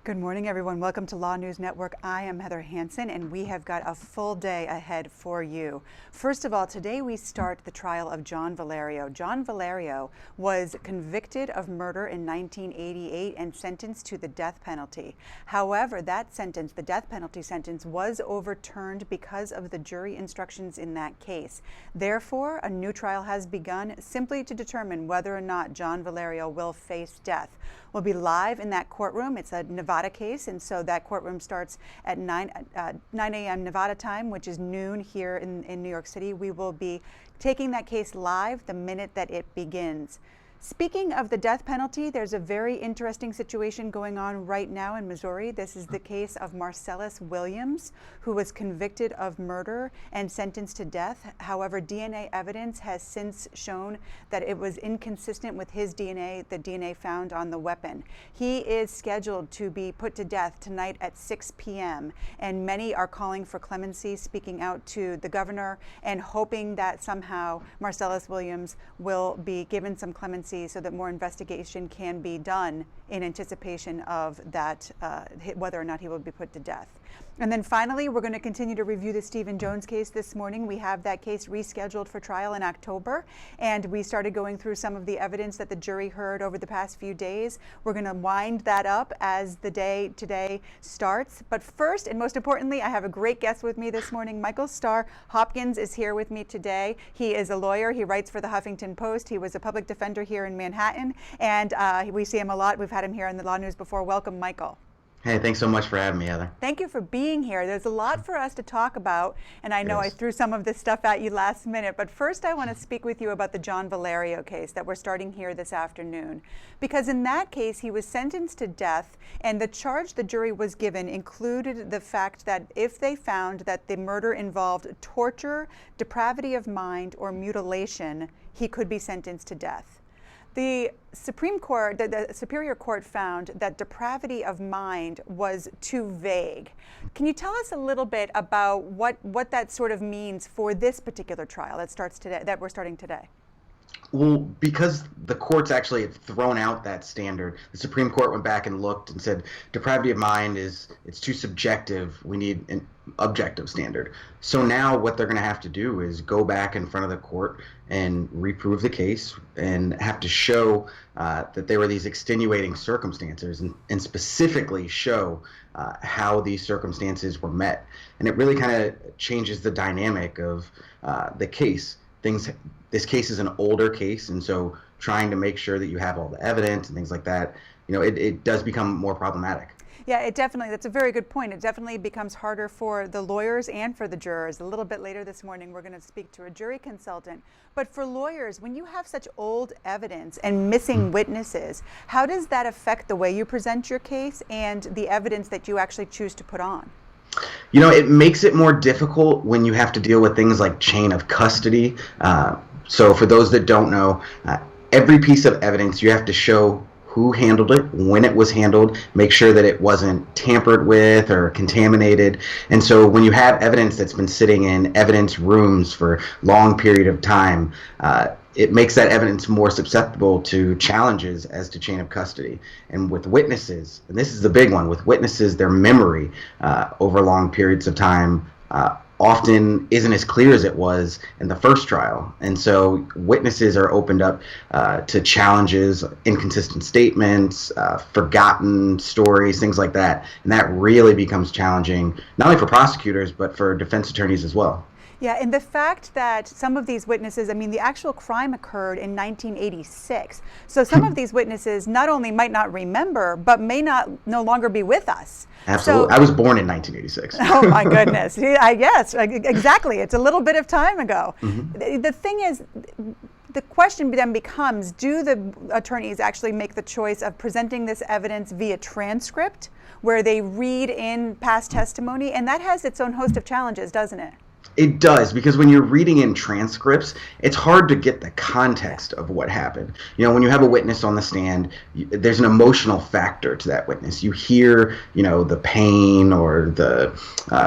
Good morning, everyone. Welcome to Law News Network. I am Heather Hansen, and we have got a full day ahead for you. First of all, today we start the trial of John Valerio. John Valerio was convicted of murder in 1988 and sentenced to the death penalty. However, that sentence, the death penalty sentence, was overturned because of the jury instructions in that case. Therefore, a new trial has begun simply to determine whether or not John Valerio will face death. We'll be live in that courtroom. It's a Nevada case, and so that courtroom starts at 9 a.m. Nevada time, which is noon here in New York City. We will be taking that case live the minute that it begins. Speaking of the death penalty, there's a very interesting situation going on right now in Missouri. This is the case of Marcellus Williams, who was convicted of murder and sentenced to death. However, DNA evidence has since shown that it was inconsistent with his DNA, the DNA found on the weapon. He is scheduled to be put to death tonight at 6 p.m., and many are calling for clemency, speaking out to the governor and hoping that somehow Marcellus Williams will be given some clemency so that more investigation can be done in anticipation of that, whether or not he will be put to death. And then finally, we're going to continue to review the Stephen Jones case this morning. We have that case rescheduled for trial in October, and we started going through some of the evidence that the jury heard over the past few days. We're going to wind that up as the day today starts. But first, and most importantly, I have a great guest with me this morning. Michael Starr Hopkins is here with me today. He is a lawyer. He writes for the Huffington Post. He was a public defender here in Manhattan, and we see him a lot. We've had him here on the Law News before. Welcome, Michael. Hey, thanks so much for having me, Heather. Thank you for being here. There's a lot for us to talk about, and I know I threw some of this stuff at you last minute, but first I want to speak with you about the John Valerio case that we're starting here this afternoon. Because in that case, he was sentenced to death, and the charge the jury was given included the fact that if they found that the murder involved torture, depravity of mind, or mutilation, he could be sentenced to death. The Supreme Court, the Superior Court found that depravity of mind was too vague. Can you tell us a little bit about what that sort of means for this particular trial that starts today, that we're starting today? Well, because the courts actually had thrown out that standard, the Supreme Court went back and looked and said depravity of mind it's too subjective. We need an objective standard. So now what they're going to have to do is go back in front of the court and reprove the case and have to show that there were these extenuating circumstances and specifically show how these circumstances were met. And it really kind of changes the dynamic of the case. This case is an older case, and so trying to make sure that you have all the evidence and things like that, it does become more problematic. Yeah, that's a very good point. It definitely becomes harder for the lawyers and for the jurors. A little bit later this morning, we're going to speak to a jury consultant. But for lawyers, when you have such old evidence and missing witnesses, how does that affect the way you present your case and the evidence that you actually choose to put on? It makes it more difficult when you have to deal with things like chain of custody. So for those that don't know, every piece of evidence you have to show who handled it, when it was handled, make sure that it wasn't tampered with or contaminated. And so when you have evidence that's been sitting in evidence rooms for a long period of time, it makes that evidence more susceptible to challenges as to chain of custody. And with witnesses, and this is the big one, with witnesses, their memory over long periods of time often isn't as clear as it was in the first trial. And so witnesses are opened up to challenges, inconsistent statements, forgotten stories, things like that. And that really becomes challenging, not only for prosecutors, but for defense attorneys as well. Yeah, and the fact that some of these witnesses, the actual crime occurred in 1986. So some of these witnesses not only might not remember, but may no longer be with us. Absolutely. So, I was born in 1986. Oh my goodness. Yes, exactly. It's a little bit of time ago. Mm-hmm. The thing is, the question then becomes, do the attorneys actually make the choice of presenting this evidence via transcript, where they read in past testimony? And that has its own host of challenges, doesn't it? It does, because when you're reading in transcripts, it's hard to get the context of what happened. You know, when you have a witness on the stand, there's an emotional factor to that witness. You hear, you know, the pain or the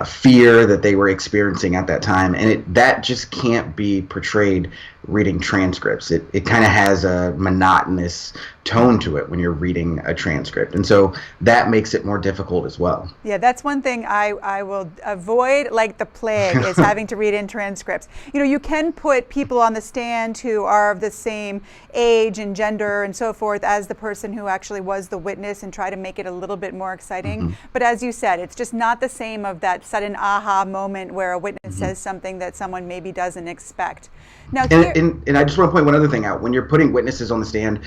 fear that they were experiencing at that time, and that just can't be portrayed reading transcripts. It kind of has a monotonous tone to it when you're reading a transcript, and so that makes it more difficult as well. Yeah, that's one thing I will avoid like the plague is having to read in transcripts. You know, you can put people on the stand who are of the same age and gender and so forth as the person who actually was the witness and try to make it a little bit more exciting. But as you said, it's just not the same of that sudden aha moment where a witness says something that someone maybe doesn't expect. Now, and I just want to point one other thing out. When you're putting witnesses on the stand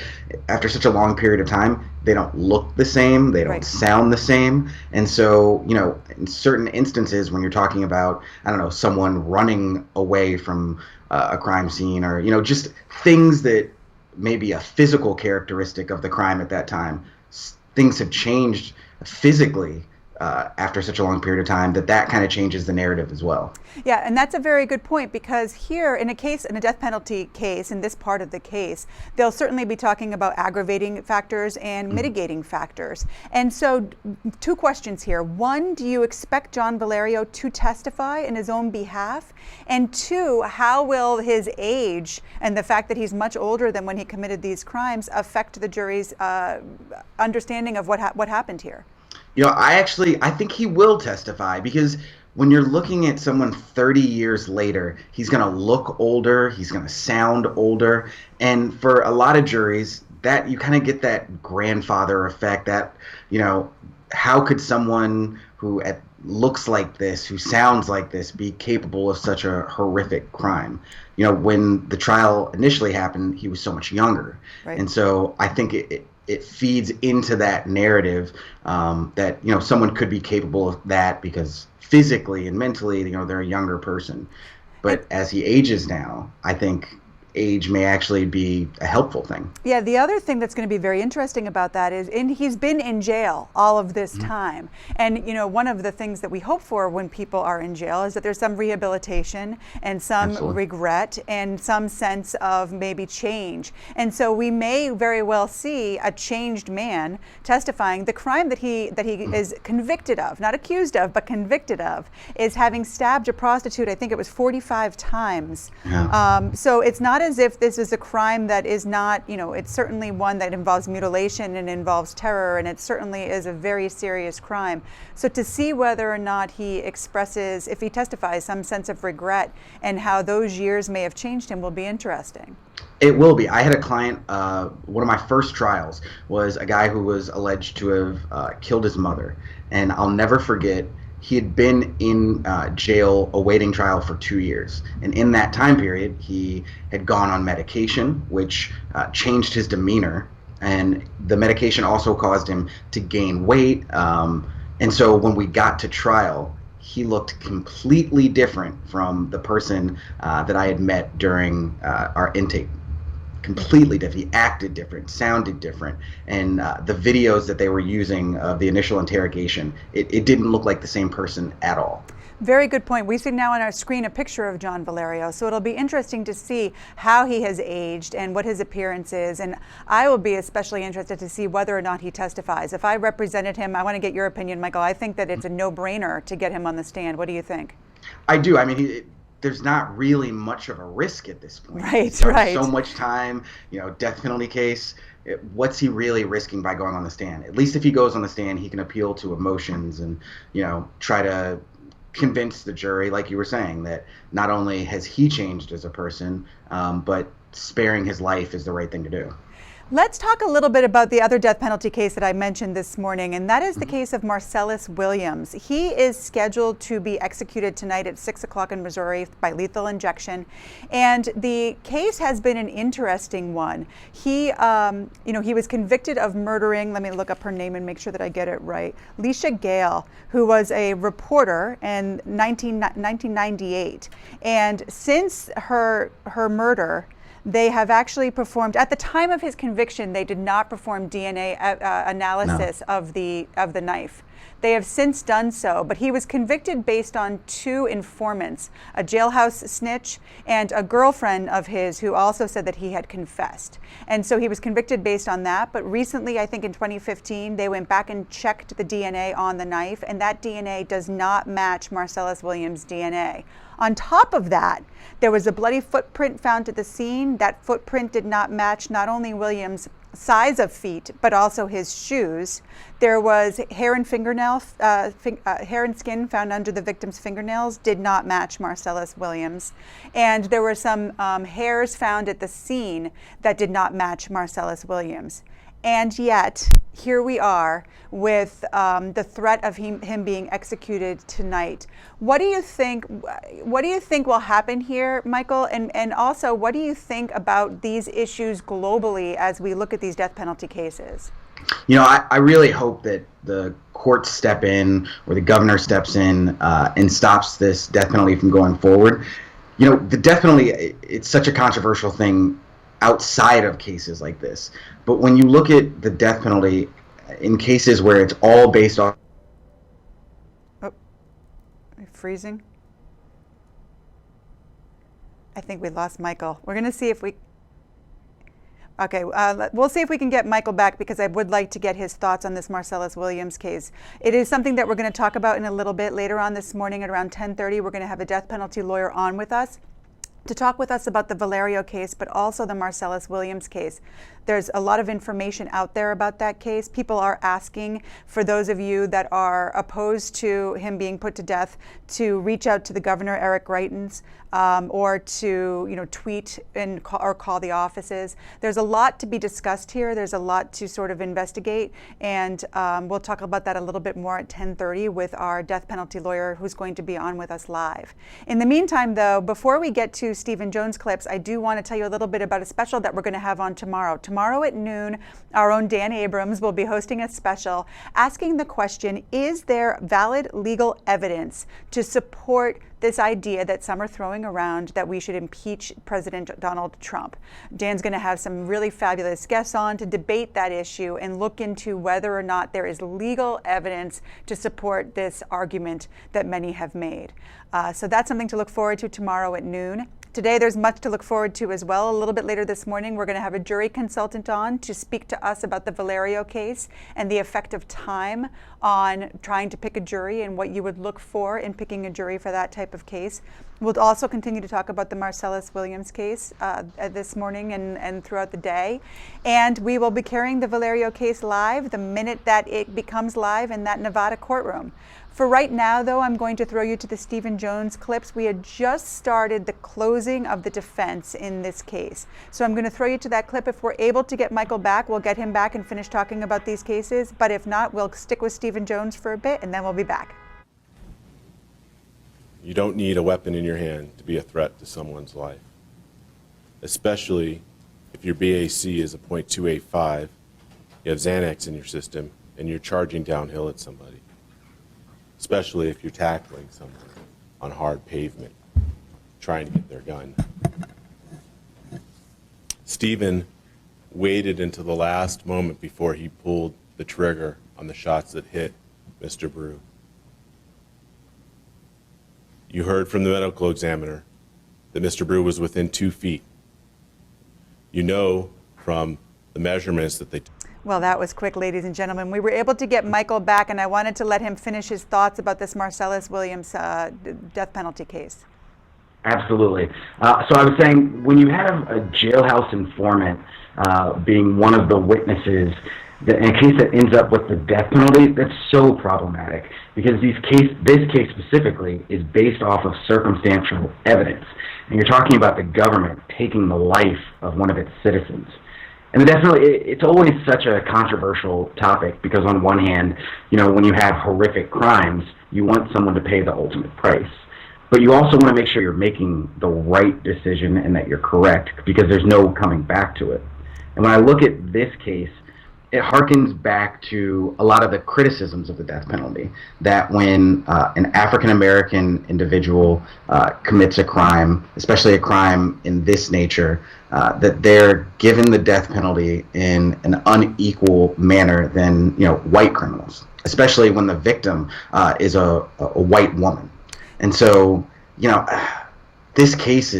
after such a long period of time, they don't look the same, they don't sound the same. And so, you know, in certain instances when you're talking about, I don't know, someone running away from a crime scene, or, you know, just things that may be a physical characteristic of the crime at that time, things have changed physically after such a long period of time, that kind of changes the narrative as well. Yeah, and that's a very good point, because here in a death penalty case, in this part of the case, they'll certainly be talking about aggravating factors and mitigating factors. And so 2 questions here. 1, do you expect John Valerio to testify in his own behalf? And 2, how will his age and the fact that he's much older than when he committed these crimes affect the jury's understanding of what happened here? You know, I think he will testify, because when you're looking at someone 30 years later, he's going to look older, he's going to sound older, and for a lot of juries, that you kind of get that grandfather effect, that, you know, how could someone who looks like this, who sounds like this, be capable of such a horrific crime? You know, when the trial initially happened, he was so much younger. Right. And so I think it feeds into that narrative that, you know, someone could be capable of that because physically and mentally, you know, they're a younger person. But as he ages now, I think age may actually be a helpful thing. Yeah, the other thing that's going to be very interesting about that is he's been in jail all of this time. And, you know, one of the things that we hope for when people are in jail is that there's some rehabilitation and some regret and some sense of maybe change. And so we may very well see a changed man testifying. The crime that he is convicted of, not accused of, but convicted of, is having stabbed a prostitute, I think it was 45 times. Yeah. So it's not as if this is a crime that is not, you know, it's certainly one that involves mutilation and involves terror, and it certainly is a very serious crime. So to see whether or not he expresses, if he testifies, some sense of regret and how those years may have changed him will be interesting. It will be. I had a client, one of my first trials was a guy who was alleged to have killed his mother, and I'll never forget, he had been in jail awaiting trial for 2 years. And in that time period, he had gone on medication, which changed his demeanor. And the medication also caused him to gain weight. And so when we got to trial, he looked completely different from the person that I had met during our intake. Completely different. He acted different, sounded different, and the videos that they were using of the initial interrogation, it didn't look like the same person at all. Very good point. We see now on our screen a picture of John Valerio, so it'll be interesting to see how he has aged and what his appearance is, and I will be especially interested to see whether or not he testifies. If I represented him, I want to get your opinion, Michael. I think that it's a no-brainer to get him on the stand. What do you think? I do. I mean, there's not really much of a risk at this point. Right. So much time, you know, death penalty case. What's he really risking by going on the stand? At least if he goes on the stand, he can appeal to emotions and, you know, try to convince the jury, like you were saying, that not only has he changed as a person, but sparing his life is the right thing to do. Let's talk a little bit about the other death penalty case that I mentioned this morning, and that is the case of Marcellus Williams. He is scheduled to be executed tonight at 6 o'clock in Missouri by lethal injection, and the case has been an interesting one. He, he was convicted of murdering, let me look up her name and make sure that I get it right, Leisha Gale, who was a reporter in 1998, and since her murder, they have actually performed, at the time of his conviction, they did not perform DNA analysis of the knife. They have since done so, but he was convicted based on 2 informants, a jailhouse snitch and a girlfriend of his who also said that he had confessed. And so he was convicted based on that. But recently, I think in 2015, they went back and checked the DNA on the knife, and that DNA does not match Marcellus Williams' DNA. On top of that, there was a bloody footprint found at the scene. That footprint did not match not only Williams' size of feet, but also his shoes. There was hair and hair and skin found under the victim's fingernails, did not match Marcellus Williams. And there were some hairs found at the scene that did not match Marcellus Williams. And yet, here we are with the threat of him being executed tonight. What do you think? What do you think will happen here, Michael? And also, what do you think about these issues globally as we look at these death penalty cases? You know, I really hope that the courts step in, or the governor steps in and stops this death penalty from going forward. You know, the death penalty, it's such a controversial thing outside of cases like this. But when you look at the death penalty in cases where it's all based on... Oh, freezing? I think we lost Michael. We're going to see if we... Okay, we'll see if we can get Michael back, because I would like to get his thoughts on this Marcellus Williams case. It is something that we're going to talk about in a little bit later on this morning at around 10:30. We're going to have a death penalty lawyer on with us to talk with us about the Valerio case, but also the Marcellus Williams case. There's a lot of information out there about that case. People are asking for those of you that are opposed to him being put to death to reach out to the governor, Eric Greitens, or to tweet and or call the offices. There's a lot to be discussed here. There's a lot to sort of investigate, and we'll talk about that a little bit more at 10:30 with our death penalty lawyer, who's going to be on with us live. In the meantime, though, before we get to Stephen Jones clips, I do want to tell you a little bit about a special that we're going to have on tomorrow. Tomorrow at noon, our own Dan Abrams will be hosting a special asking the question, is there valid legal evidence to support this idea that some are throwing around that we should impeach President Donald Trump? Dan's going to have some really fabulous guests on to debate that issue and look into whether or not there is legal evidence to support this argument that many have made. So that's something to look forward to tomorrow at noon. Today, there's much to look forward to as well. A little bit later this morning, we're going to have a jury consultant on to speak to us about the Valerio case and the effect of time on trying to pick a jury and what you would look for in picking a jury for that type of case. We'll also continue to talk about the Marcellus Williams case this morning and throughout the day. And we will be carrying the Valerio case live the minute that it becomes live in that Nevada courtroom. For right now, though, I'm going to throw you to the Stephen Jones clips. We had just started the closing of the defense in this case. So I'm going to throw you to that clip. If we're able to get Michael back, we'll get him back and finish talking about these cases. But if not, we'll stick with Stephen Jones for a bit, and then we'll be back. You don't need a weapon in your hand to be a threat to someone's life, especially if your BAC is a .285, you have Xanax in your system, and you're charging downhill at somebody. Especially if you're tackling someone on hard pavement, trying to get their gun. Stephen waited until the last moment before he pulled the trigger on the shots that hit Mr. Brew. You heard from the medical examiner that Mr. Brew was within 2 feet. You know from the measurements that they took. Well, that was quick, ladies and gentlemen. We were able to get Michael back, and I wanted to let him finish his thoughts about this Marcellus Williams death penalty case. Absolutely. So I was saying, when you have a jailhouse informant being one of the witnesses in a case that ends up with the death penalty, that's so problematic, because this case specifically is based off of circumstantial evidence. And you're talking about the government taking the life of one of its citizens. And definitely, it's always such a controversial topic, because on one hand, when you have horrific crimes, you want someone to pay the ultimate price. But you also want to make sure you're making the right decision and that you're correct, because there's no coming back to it. And when I look at this case, it harkens back to a lot of the criticisms of the death penalty, that when an African-American individual commits a crime, especially a crime in this nature, that they're given the death penalty in an unequal manner than white criminals, especially when the victim is a white woman. And so, this case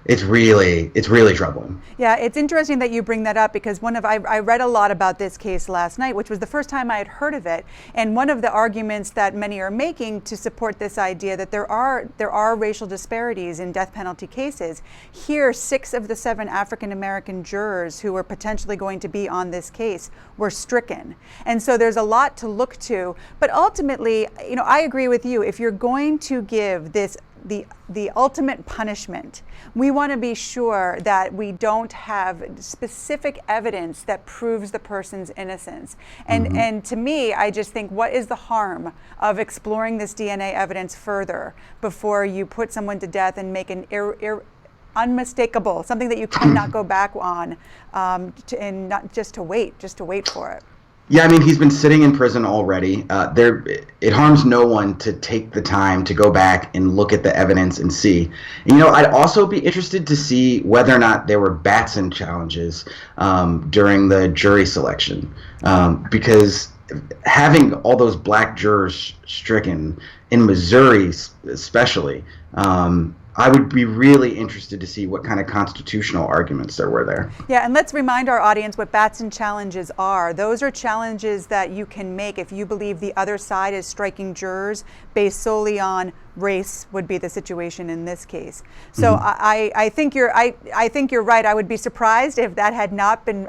it's really troubling. Yeah, it's interesting that you bring that up, because I read a lot about this case last night, which was the first time I had heard of it. And one of the arguments that many are making to support this idea that there are racial disparities in death penalty cases. Here, 6 of the 7 African American jurors who were potentially going to be on this case were stricken. And so there's a lot to look to. But ultimately, I agree with you. If you're going to give this the ultimate punishment, we want to be sure that we don't have specific evidence that proves the person's innocence. And to me, I just think, what is the harm of exploring this DNA evidence further before you put someone to death and make an unmistakable, something that you cannot go back on, and not just to wait for it. Yeah, I mean, he's been sitting in prison already. It harms no one to take the time to go back and look at the evidence and see. And, I'd also be interested to see whether or not there were Batson challenges during the jury selection, because having all those black jurors stricken in Missouri, especially, I would be really interested to see what kind of constitutional arguments there were there. Yeah, and let's remind our audience what Batson challenges are. Those are challenges that you can make if you believe the other side is striking jurors based solely on race, would be the situation in this case. So I think you're right. I would be surprised if that had not been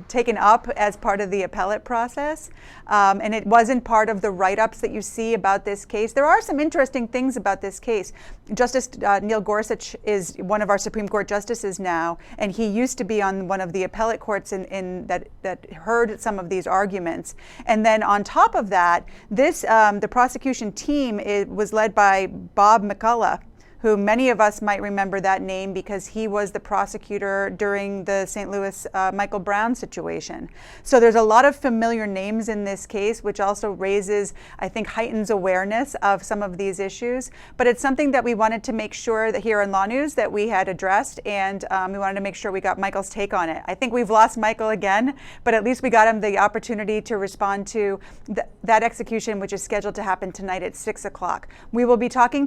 taken up as part of the appellate process, and it wasn't part of the write-ups that you see about this case. There are some interesting things about this case. Justice Neil Gorsuch is one of our Supreme Court justices now, and he used to be on one of the appellate courts that heard some of these arguments. And then on top of that, the prosecution team was led by Bob McCullough, who many of us might remember that name because he was the prosecutor during the St. Louis Michael Brown situation. So there's a lot of familiar names in this case, which also heightens awareness of some of these issues. But it's something that we wanted to make sure that here on LawNewz that we had addressed, and we wanted to make sure we got Michael's take on it. I think we've lost Michael again, but at least we got him the opportunity to respond to that execution, which is scheduled to happen tonight at 6 o'clock. We will be talking to